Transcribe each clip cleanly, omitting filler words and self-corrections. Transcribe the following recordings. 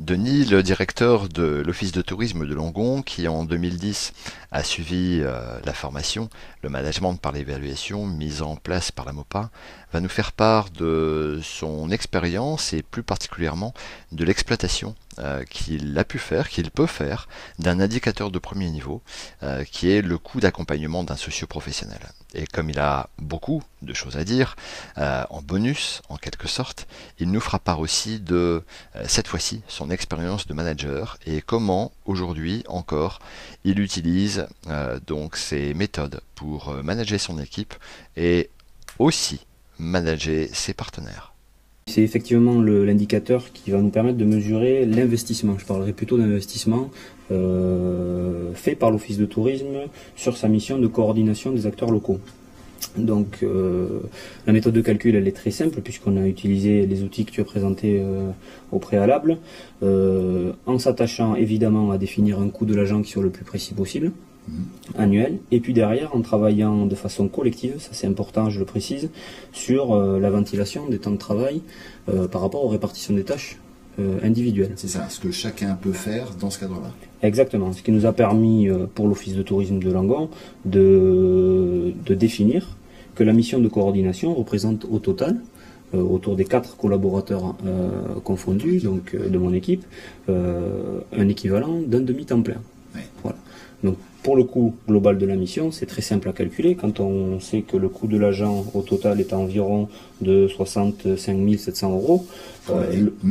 Denis, le directeur de l'Office de tourisme de Langon, qui en 2010 a suivi la formation, le management par l'évaluation mise en place par la MOPA, va nous faire part de son expérience et plus particulièrement de l'exploitation qu'il a pu faire, qu'il peut faire, d'un indicateur de premier niveau, qui est le coût d'accompagnement d'un socio-professionnel. Et comme il a beaucoup de choses à dire, en bonus, en quelque sorte, il nous fera part aussi de, cette fois-ci, son expérience de manager et comment, aujourd'hui encore, il utilise donc ces méthodes pour manager son équipe et aussi manager ses partenaires. C'est effectivement l'indicateur qui va nous permettre de mesurer l'investissement. Je parlerai plutôt d'investissement fait par l'Office de tourisme sur sa mission de coordination des acteurs locaux. Donc la méthode de calcul elle est très simple puisqu'on a utilisé les outils que tu as présentés au préalable, en s'attachant évidemment à définir un coût de l'agent qui soit le plus précis possible, annuel, et puis derrière en travaillant de façon collective, ça c'est important je le précise, sur la ventilation des temps de travail par rapport aux répartitions des tâches individuelles. C'est ça, ce que chacun peut faire dans ce cadre-là. Exactement, ce qui nous a permis pour l'Office de tourisme de Langon de définir que la mission de coordination représente au total, autour des 4 collaborateurs confondus, donc de mon équipe, un équivalent d'un demi-temps plein. Ouais. Voilà. Donc pour le coût global de la mission, c'est très simple à calculer. Quand on sait que le coût de l'agent au total est à environ de 65 700 euros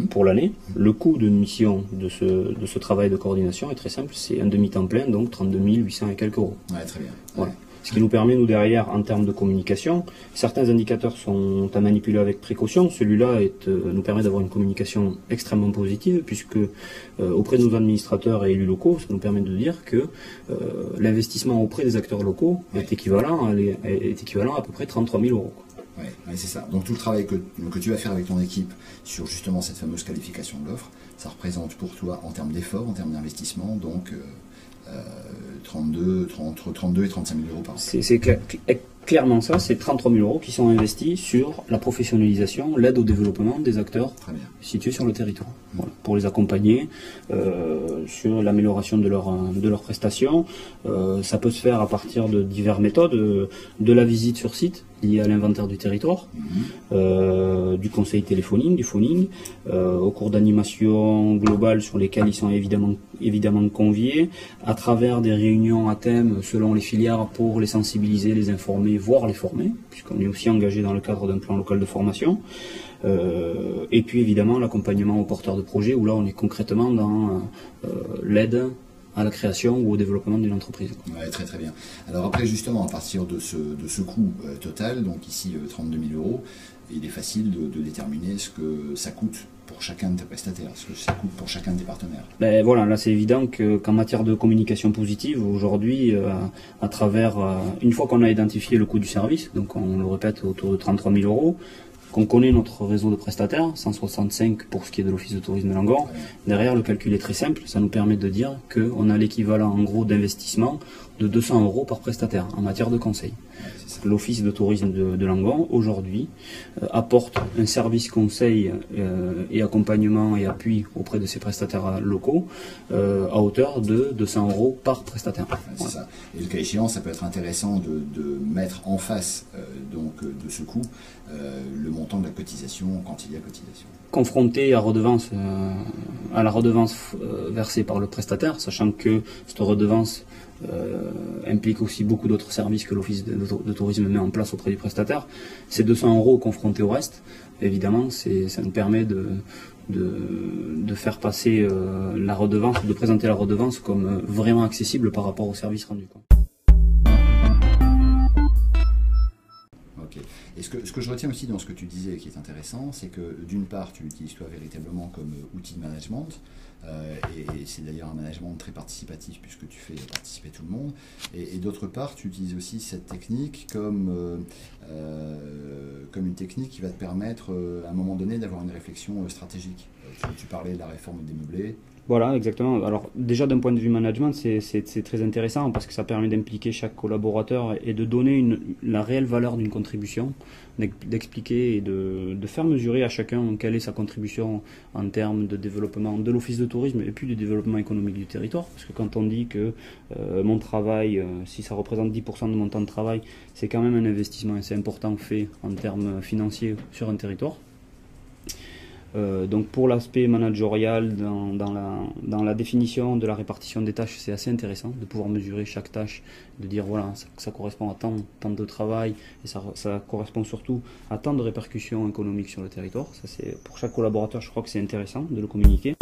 pour l'année, le coût de mission de ce travail de coordination est très simple, c'est un demi-temps plein, donc 32 800 et quelques euros. Ouais, très bien. Voilà. Ce qui nous permet, nous, derrière, en termes de communication, certains indicateurs sont à manipuler avec précaution. Celui-là nous permet d'avoir une communication extrêmement positive, puisque auprès de nos administrateurs et élus locaux, ça nous permet de dire que l'investissement auprès des acteurs locaux est équivalent à peu près 33 000 euros. Ouais, c'est ça. Donc tout le travail que tu vas faire avec ton équipe sur justement cette fameuse qualification de l'offre, ça représente pour toi, en termes d'effort, en termes d'investissement, donc entre 32 et 35 000 euros par an. C'est clairement ça, c'est 33 000 euros qui sont investis sur la professionnalisation, l'aide au développement des acteurs situés sur le territoire. Voilà, pour les accompagner sur l'amélioration de leurs prestations. Ça peut se faire à partir de diverses méthodes, de la visite sur site liée à l'inventaire du territoire, du conseil téléphonique, du phoning, au cours d'animations globales sur lesquelles ils sont évidemment conviés, à travers des réunions à thème selon les filières pour les sensibiliser, les informer, voire les former, puisqu'on est aussi engagé dans le cadre d'un plan local de formation. Et puis évidemment l'accompagnement aux porteurs de projets, où là on est concrètement dans l'aide à la création ou au développement d'une entreprise. Ouais, très très bien. Alors après justement, à partir de ce coût total, donc ici 32 000 euros, il est facile de déterminer ce que ça coûte pour chacun de tes prestataires, ce que ça coûte pour chacun de tes partenaires. Ben voilà, là c'est évident qu'en matière de communication positive, aujourd'hui, à travers, une fois qu'on a identifié le coût du service, donc on le répète autour de 33 000 euros, qu'on connaît notre réseau de prestataires, 165 pour ce qui est de l'Office de tourisme de Langon. Derrière, le calcul est très simple, ça nous permet de dire qu'on a l'équivalent en gros d'investissement de 200 euros par prestataire en matière de conseil. L'Office de tourisme de Langon, aujourd'hui, apporte un service conseil et accompagnement et appui auprès de ses prestataires locaux à hauteur de 200 euros par prestataire. C'est ça. Et le cas échéant, ça peut être intéressant de mettre en face de ce coût le montant de la cotisation quand il y a cotisation. Confronté à la redevance versée par le prestataire, sachant que cette redevance implique aussi beaucoup d'autres services que l'Office de tourisme met en place auprès du prestataire. Ces 200 euros confrontés au reste, évidemment, ça nous permet de faire passer la redevance, de présenter la redevance comme vraiment accessible par rapport au service rendu. Ok. Et ce que je retiens aussi dans ce que tu disais qui est intéressant, c'est que d'une part, tu l'utilises toi véritablement comme outil de management, et c'est d'ailleurs un management très participatif puisque tu fais participer tout le monde, et d'autre part, tu utilises aussi cette technique comme une technique qui va te permettre à un moment donné d'avoir une réflexion stratégique. Tu parlais de la réforme des meublés. Voilà, exactement. Alors déjà d'un point de vue management, c'est très intéressant parce que ça permet d'impliquer chaque collaborateur et de donner la réelle valeur d'une contribution, d'expliquer et de faire mesurer à chacun quelle est sa contribution en termes de développement de l'office de tourisme et puis du développement économique du territoire. Parce que quand on dit que mon travail, si ça représente 10% de mon temps de travail, c'est quand même un investissement assez important fait en termes financiers sur un territoire. Donc pour l'aspect managérial, dans la définition de la répartition des tâches, c'est assez intéressant de pouvoir mesurer chaque tâche, de dire voilà, ça correspond à tant de travail, et ça correspond surtout à tant de répercussions économiques sur le territoire. Ça, pour chaque collaborateur, je crois que c'est intéressant de le communiquer.